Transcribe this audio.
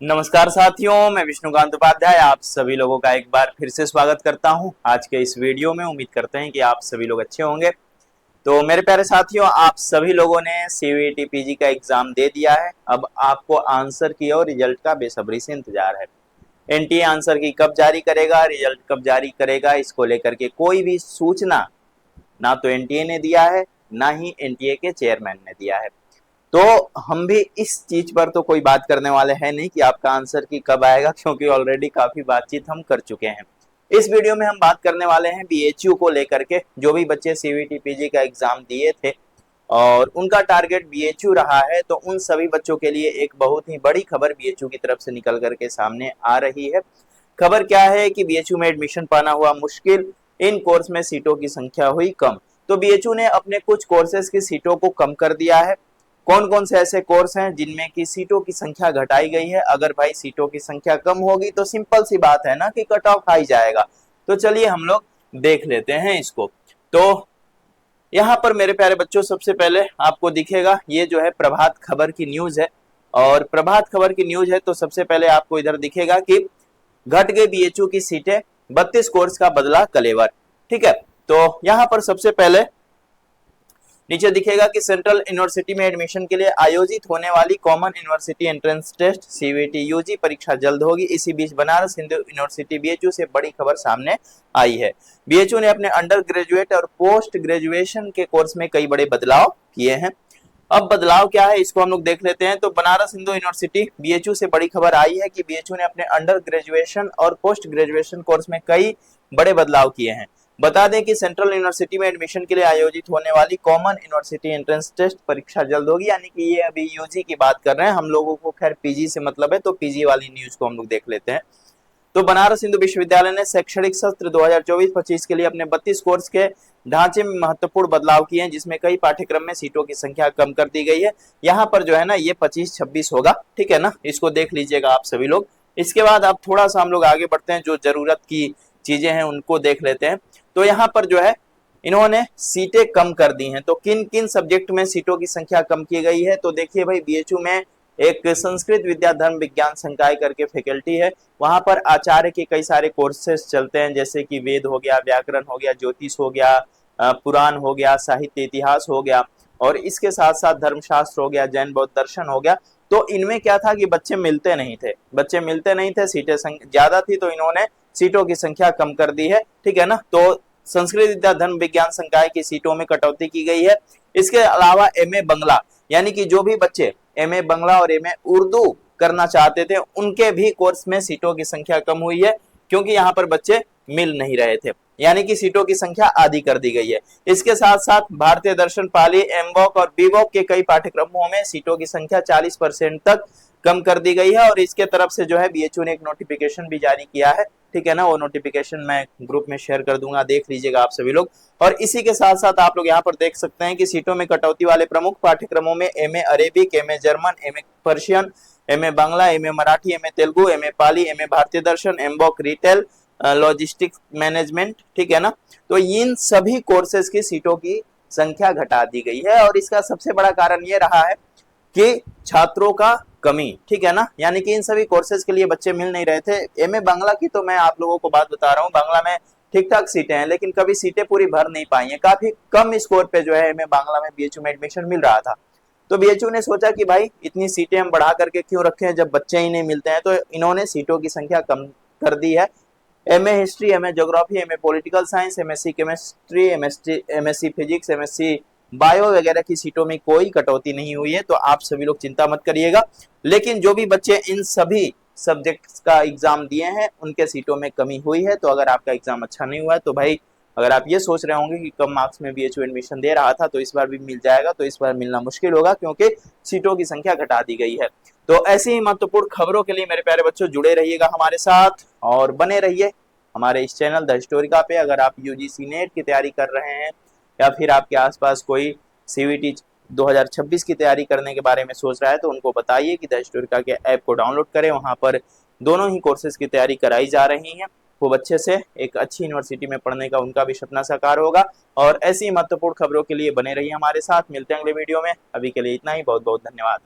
नमस्कार साथियों, मैं विष्णुकांत उपाध्याय आप सभी लोगों का एक बार फिर से स्वागत करता हूं आज के इस वीडियो में। उम्मीद करते हैं कि आप सभी लोग अच्छे होंगे। तो मेरे प्यारे साथियों, आप सभी लोगों ने सीवीटी पीजी का एग्जाम दे दिया है। अब आपको आंसर की और रिजल्ट का बेसब्री से इंतजार है। एनटीए आंसर की कब जारी करेगा, रिजल्ट कब जारी करेगा, इसको लेकर के कोई भी सूचना ना तो एनटीए ने दिया है, ना ही एनटीए के चेयरमैन ने दिया है। तो हम भी इस चीज पर तो कोई बात करने वाले हैं नहीं कि आपका आंसर की कब आएगा, क्योंकि ऑलरेडी काफी बातचीत हम कर चुके हैं। इस वीडियो में हम बात करने वाले हैं बीएचयू को लेकर के। जो भी बच्चे सीवीटी पीजी का एग्जाम दिए थे और उनका टारगेट बीएचयू रहा है, तो उन सभी बच्चों के लिए एक बहुत ही बड़ी खबर बीएचयू की तरफ से निकल करके सामने आ रही है। खबर क्या है कि बीएचयू में एडमिशन पाना हुआ मुश्किल, इन कोर्स में सीटों की संख्या हुई कम। तो बीएचयू ने अपने कुछ कोर्सेज की सीटों को कम कर दिया है। कौन कौन से ऐसे कोर्स हैं जिनमें की सीटों की संख्या घटाई गई है? अगर भाई सीटों की संख्या कम होगी तो सिंपल सी बात है ना कि कट ऑफ हाई जाएगा। तो चलिए हम लोग देख लेते हैं इसको। तो यहाँ पर मेरे प्यारे बच्चों, सबसे पहले आपको दिखेगा ये जो है प्रभात खबर की न्यूज है। और प्रभात खबर की न्यूज है तो सबसे पहले आपको इधर दिखेगा कि घट गई बीएचयू की सीटें, 32 कोर्स का बदला कलेवर। ठीक है, तो यहाँ पर सबसे पहले नीचे दिखेगा कि सेंट्रल यूनिवर्सिटी में एडमिशन के लिए आयोजित होने वाली common university entrance test CVT UG परीक्षा जल्द होगी। इसी बीच बनारस हिंदू यूनिवर्सिटी बीएचयू से बड़ी खबर सामने आई है। बीएचयू ने अपने अंडर ग्रेजुएट और पोस्ट ग्रेजुएशन के कोर्स में कई बड़े बदलाव किए हैं। अब बदलाव क्या है इसको हम लोग देख लेते हैं। तो बनारस हिंदू यूनिवर्सिटी बीएचयू से बड़ी खबर आई है कि बीएचयू ने अपने अंडर ग्रेजुएशन और पोस्ट ग्रेजुएशन कोर्स में कई बड़े बदलाव किए हैं। बता दें कि सेंट्रल यूनिवर्सिटी में एडमिशन के लिए आयोजित होने वाली कॉमन यूनिवर्सिटी एंट्रेंस टेस्ट परीक्षा जल्द होगी। यानी कि ये अभी यूजी की बात कर रहे हैं, हम लोगों को खैर पीजी से मतलब है, तो पीजी वाली न्यूज को हम लोग देख लेते हैं। तो बनारस हिंदू विश्वविद्यालय ने शैक्षणिक सत्र 2024-25 के लिए अपने 32 कोर्स के ढांचे में महत्वपूर्ण बदलाव किए हैं, जिसमें कई पाठ्यक्रम में सीटों की संख्या कम कर दी गई है। यहाँ पर जो है ना ये 25-26 होगा। ठीक है ना, इसको देख लीजिएगा आप सभी लोग। इसके बाद आप थोड़ा सा हम लोग आगे बढ़ते हैं, जो जरूरत की चीजें हैं उनको देख लेते हैं। तो यहाँ पर जो है इन्होंने सीटें कम कर दी हैं। तो किन किन सब्जेक्ट में सीटों की संख्या कम की गई है? तो देखिए भाई, बीएचयू में एक संस्कृत विद्या धर्म विज्ञान संकाय करके फैकल्टी है। वहां पर आचार्य के कई सारे कोर्सेस चलते हैं, जैसे कि वेद हो गया, व्याकरण हो गया, ज्योतिष हो गया, पुराण हो गया, साहित्य इतिहास हो गया, और इसके साथ साथ धर्मशास्त्र हो गया, जैन बौद्ध दर्शन हो गया। तो इनमें क्या था कि बच्चे मिलते नहीं थे, सीटें ज्यादा थी, तो इन्होंने सीटों की संख्या कम कर दी है। ठीक है ना, तो संस्कृत विद्या धर्म विज्ञान संकाय की सीटों में कटौती की गई है। इसके अलावा एमए बंगला, यानी कि जो भी बच्चे एमए बंगला और एमए उर्दू करना चाहते थे, उनके भी कोर्स में सीटों की संख्या कम हुई है, क्योंकि यहाँ पर बच्चे मिल नहीं रहे थे। यानी कि सीटों की संख्या आधी कर दी गई है। इसके साथ साथ भारतीय दर्शन, पाली, एमवॉक और बीवॉक के कई पाठ्यक्रमों में सीटों की संख्या 40% तक कम कर दी गई है। और इसके तरफ से जो है बीएचयू ने एक नोटिफिकेशन भी जारी किया है। ठीक है ना, वो नोटिफिकेशन मैं ग्रुप में शेयर कर दूंगा, देख लीजिएगा आप सभी लोग। और इसी के साथ साथ आप लोग यहाँ पर देख सकते हैं कि सीटों में कटौती वाले प्रमुख पाठ्यक्रमों में MA Arabic, MA German, MA Persian, MA Bangla, MA Marathi, MA Telugu, MA Pali, MA भारतीय दर्शन, एमबॉक रिटेल, लॉजिस्टिक्स मैनेजमेंट। ठीक है ना, तो इन सभी कोर्सेज की सीटों की संख्या घटा दी गई है। और इसका सबसे बड़ा कारण ये रहा है कि छात्रों का कमी। ठीक है ना, यानी कि इन सभी कोर्सेज के लिए बच्चे मिल नहीं रहे थे। एमए बांग्ला की तो मैं आप लोगों को बात बता रहा हूँ, बांग्ला में ठीक ठाक सीटें हैं, लेकिन कभी सीटें पूरी भर नहीं पाई हैं। काफी कम स्कोर पे जो है एमए बांग्ला में बीएचयू में एडमिशन मिल रहा था। तो बीएचयू ने सोचा कि भाई इतनी सीटें हम बढ़ा करके क्यों रखें जब बच्चे ही नहीं मिलते हैं। तो इन्होंने सीटों की संख्या कम कर दी है। MA history, MA geography, MA political science, MSc chemistry, MSc physics, MSc bio वगैरह की सीटों में कोई कटौती नहीं हुई है। तो आप सभी लोग चिंता मत करिएगा। लेकिन जो भी बच्चे इन सभी सब्जेक्ट्स का एग्जाम दिए हैं, उनके सीटों में कमी हुई है। तो अगर आपका एग्जाम अच्छा नहीं हुआ है, तो भाई अगर आप ये सोच रहे होंगे कि कम मार्क्स में बीएचयू एडमिशन दे रहा था तो इस बार भी मिल जाएगा, तो इस बार मिलना मुश्किल होगा, क्योंकि सीटों की संख्या घटा दी गई है। तो ऐसी ही महत्वपूर्ण खबरों के लिए मेरे प्यारे बच्चों जुड़े रहिएगा हमारे साथ और बने रहिए हमारे इस चैनल द हिस्टोरिका पे। अगर आप यूजीसी नेट की तैयारी कर रहे हैं या फिर आपके आसपास कोई सीवीटी 2026 की तैयारी करने के बारे में सोच रहा है, तो उनको बताइए कि द हिस्टोरिका के ऐप को डाउनलोड करें। वहां पर दोनों ही कोर्सेज की तैयारी कराई जा रही है। खूब अच्छे से एक अच्छी यूनिवर्सिटी में पढ़ने का उनका भी सपना साकार होगा। और ऐसी महत्वपूर्ण खबरों के लिए बने रहिए हमारे साथ। मिलते हैं अगले वीडियो में। अभी के लिए इतना ही, बहुत बहुत धन्यवाद।